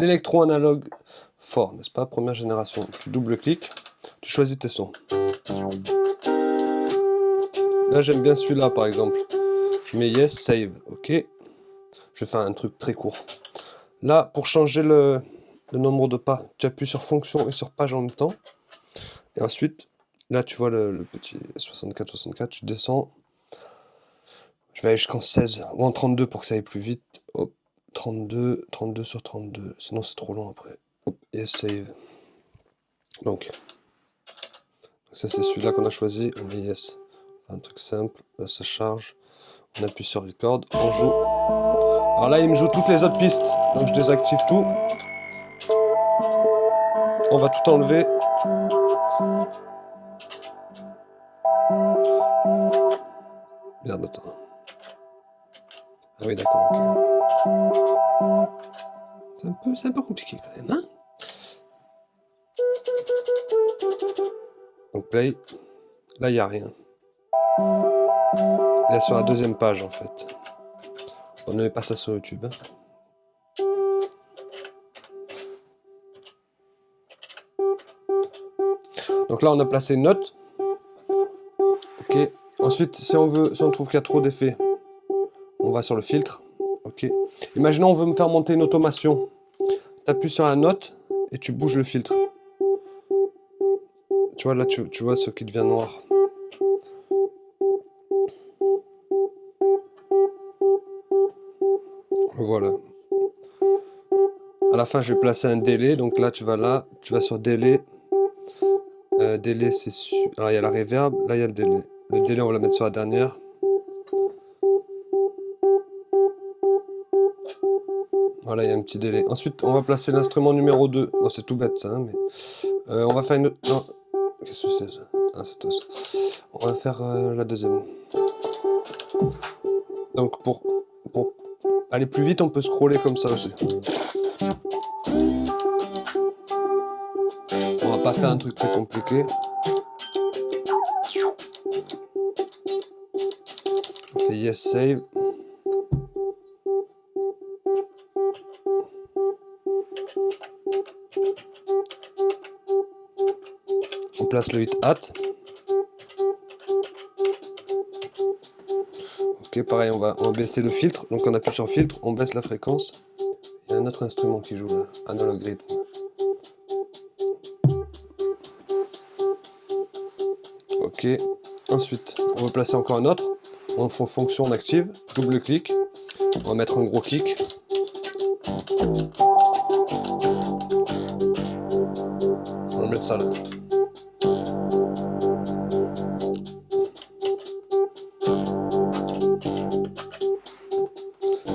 électro-analogue fort, n'est-ce pas? Première génération. Tu double-cliques, tu choisis tes sons. Là, j'aime bien celui-là, par exemple. Je mets Yes, Save, ok. Je vais faire un truc très court. Là, pour changer le nombre de pas, tu appuies sur Fonction et sur Page en même temps. Et ensuite, là, tu vois le petit 64, tu descends. Je vais aller jusqu'en 16 ou en 32 pour que ça aille plus vite. Hop, 32 sur 32. Sinon, c'est trop long après. Hop, et Save. Donc, ça, c'est celui-là qu'on a choisi. On met Yes. Un truc simple. Là, ça charge. On appuie sur Record. On joue. Alors là, il me joue toutes les autres pistes. Donc, je désactive tout. On va tout enlever. Merde, attends. Ah oui, d'accord, ok. C'est un peu compliqué quand même, hein? Donc play. Là, il n'y a rien. Il est sur la deuxième page, en fait. On ne met pas ça sur YouTube. Hein. Donc là, on a placé une note. Ok. Ensuite, si on trouve qu'il y a trop d'effets, on va sur le filtre. Ok. Imaginons on veut me faire monter une automation. Tu appuies sur la note et tu bouges le filtre. Tu vois là, tu vois ce qui devient noir. Voilà. À la fin, je vais placer un délai. Donc là, tu vas sur délai. Délai, c'est sur... Alors, il y a la reverb. Là, il y a le délai. Le délai, on va le mettre sur la dernière. Voilà, il y a un petit délai. Ensuite, on va placer l'instrument numéro 2. Bon, c'est tout bête, ça, hein, mais... on va faire une... Non. Qu'est-ce que c'est, ça? Ah, c'est toi, ça. On va faire la deuxième. Donc, pour aller plus vite, on peut scroller comme ça aussi. On va pas faire un truc très compliqué. On fait Yes, Save. On place le hit hat. Ok, pareil, on va baisser le filtre. Donc on appuie sur filtre, on baisse la fréquence. Il y a un autre instrument qui joue là, Analog Rhythm. Ok, ensuite, on va placer encore un autre. On fait fonction active, double-clic. On va mettre un gros kick. On va mettre ça là.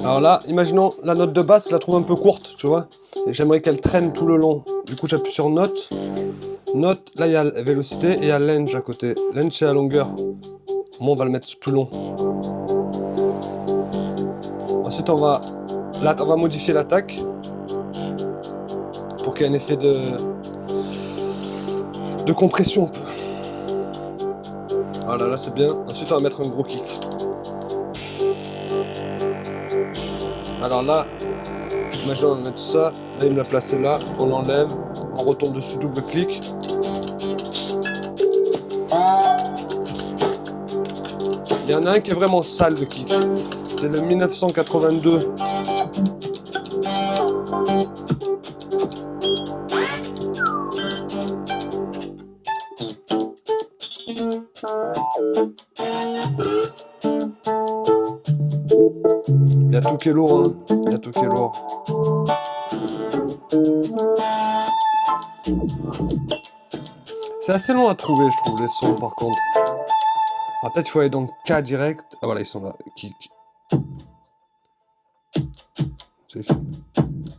Alors là, imaginons la note de basse, je la trouve un peu courte, tu vois. Et j'aimerais qu'elle traîne tout le long. Du coup, j'appuie sur note. Note, là il y a la vélocité et il y a range à côté. Range, c'est la longueur. Moi, on va le mettre tout long. Ensuite, on va modifier l'attaque pour qu'il y ait un effet de compression un peu. Voilà, là c'est bien. Ensuite, on va mettre un gros kick. Alors là, imaginons on va mettre ça. Là, il me l'a placé là. On l'enlève. On retourne dessus, double-clic. Il y en a un qui est vraiment sale de kick. C'est le 1982. Il y a tout qui est lourd, hein. Il y a tout qui est lourd. C'est assez long à trouver, je trouve, les sons, par contre. Ah, peut-être qu'il faut aller dans le K direct. Ah, voilà, ils sont là. Kick.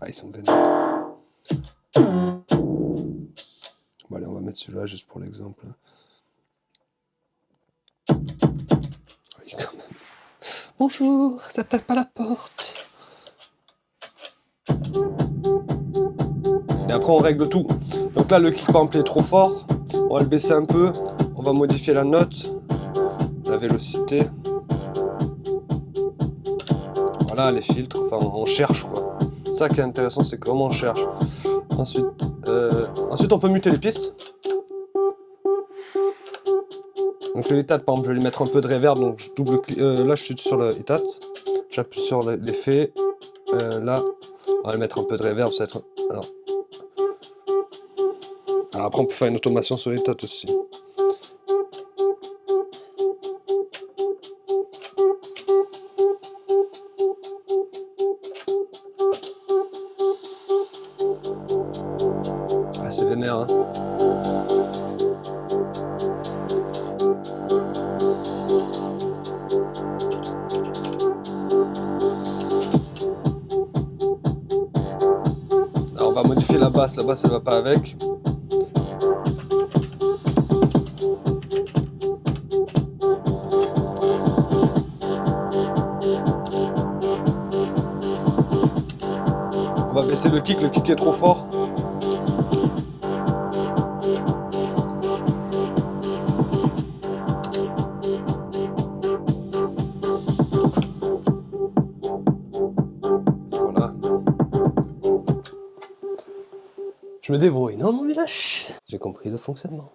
Ah, ils sont vénères. Bon, allez, on va mettre celui-là juste pour l'exemple. Oui, quand même. Bonjour, ça tape pas la porte. Et après, on règle tout. Donc là, le kick, par exemple, est trop fort. On va le baisser un peu. On va modifier la note, la vélocité. Voilà, les filtres. Enfin, on cherche, quoi. ça qui est intéressant, c'est comment on cherche. Ensuite, on peut muter les pistes. Donc le hi-hat, par exemple, je vais lui mettre un peu de reverb, donc je double-clique. Là, je suis sur le hi-hat. J'appuie sur l'effet. Là, on va mettre un peu de reverb, ça va être... Alors après, on peut faire une automation sur l'hi-hat aussi. Ah, c'est vénère, hein. Alors on va modifier la basse elle va pas avec. On va baisser le kick est trop fort. Voilà. Je me débrouille, non mon village. J'ai compris le fonctionnement.